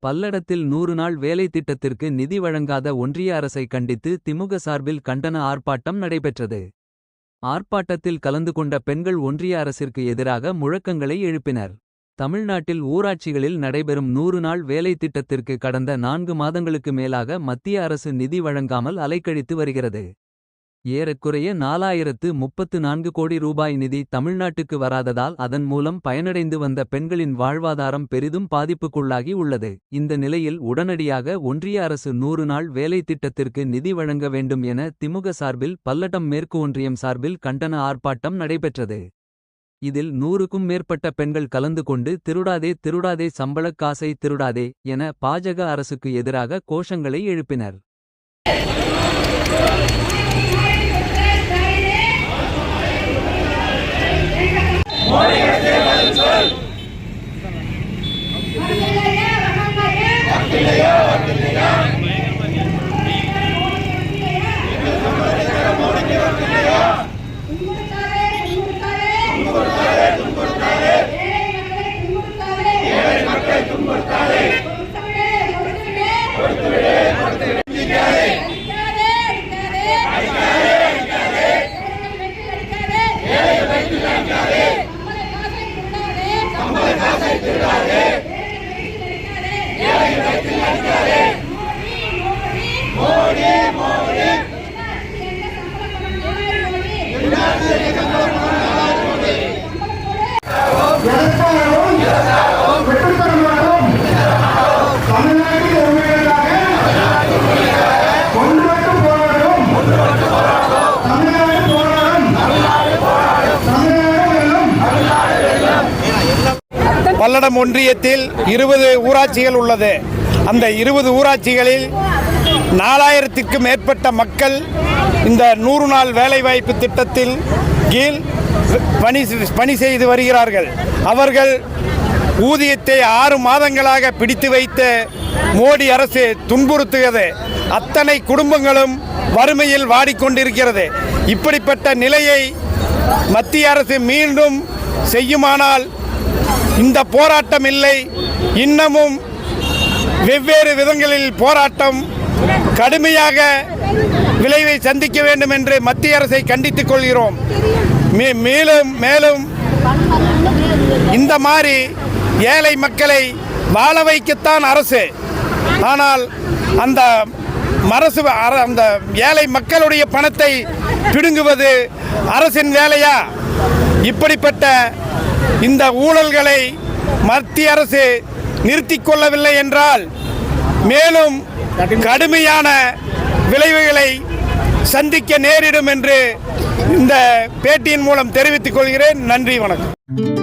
பல்லடத்தில் 100 நாள் வேலை திட்டத்திற்கு நிதி வழங்காத ஒன்றிய அரசை கண்டித்து திமுக சார்பில் கண்டன ஆர்ப்பாட்டம் நடைபெற்றது. ஆர்ப்பாட்டத்தில் கலந்து கொண்ட பெண்கள் ஒன்றிய அரசிற்கு எதிராக முழக்கங்களை எழுப்பினர். தமிழ்நாட்டில் ஊராட்சிகளில் நடைபெறும் 100 நாள் வேலை திட்டத்திற்கு கடந்த 4 மாதங்களுக்கு மேலாக மத்திய அரசு நிதி வழங்காமல் அலைக்கழித்து வருகிறது. ஏறக்குறைய 4034 கோடி ரூபாய் நிதி தமிழ்நாட்டுக்கு வராததால் அதன் மூலம் பயனடைந்து வந்த பெண்களின் வாழ்வாதாரம் பெரிதும் பாதிப்புக்குள்ளாகி உள்ளது. இந்த நிலையில் உடனடியாக ஒன்றிய அரசு 100 நாள் வேலை திட்டத்திற்கு நிதி வழங்க வேண்டும் என திமுக சார்பில் பல்லடம் மேற்கு ஒன்றியம் சார்பில் கண்டன ஆர்ப்பாட்டம் நடைபெற்றது. இதில் 100க்கும் மேற்பட்ட பெண்கள் கலந்து கொண்டு திருடாதே திருடாதே சம்பளக் காசை திருடாதே என பாஜக அரசுக்கு எதிராக கோஷங்களை எழுப்பினர். பல்லடம் ஒன்றியத்தில் 20 ஊராட்சிகள் உள்ளது. அந்த 20 ஊராட்சிகளில் 4000க்கும் மேற்பட்ட மக்கள் இந்த 100 நாள் வேலைவாய்ப்பு திட்டத்தில் கீழ் பணி செய்து வருகிறார்கள். அவர்கள் ஊதியத்தை 6 மாதங்களாக பிடித்து வைத்து மோடி அரசு துன்புறுத்துகிறது. அத்தனை குடும்பங்களும் வறுமையில் வாடிக்கொண்டிருக்கிறது. இப்படிப்பட்ட நிலையை மத்திய அரசு மீண்டும் செய்யுமானால் இந்த போராட்டம் இல்லை, இன்னமும் வெவ்வேறு விதங்களில் போராட்டம் கடுமையாக விளைவை சந்திக்க வேண்டும் என்று மத்திய அரசை கண்டித்துக் கொள்கிறோம். மேலும் இந்த மாதிரி ஏழை மக்களை வாழ வைக்கத்தான் அரசு, ஆனால் அந்த ஏழை மக்களுடைய பணத்தை பிடுங்குவது அரசின் வேலையா? இப்படிப்பட்ட இந்த ஊழல்களை மத்திய அரசு நிறுத்திக் கொள்ளவில்லை என்றால் மேலும் கடுமையான விளைவுகளை சந்திக்க நேரிடும் என்று இந்த பேட்டியின் மூலம் தெரிவித்துக் கொள்கிறேன். நன்றி, வணக்கம்.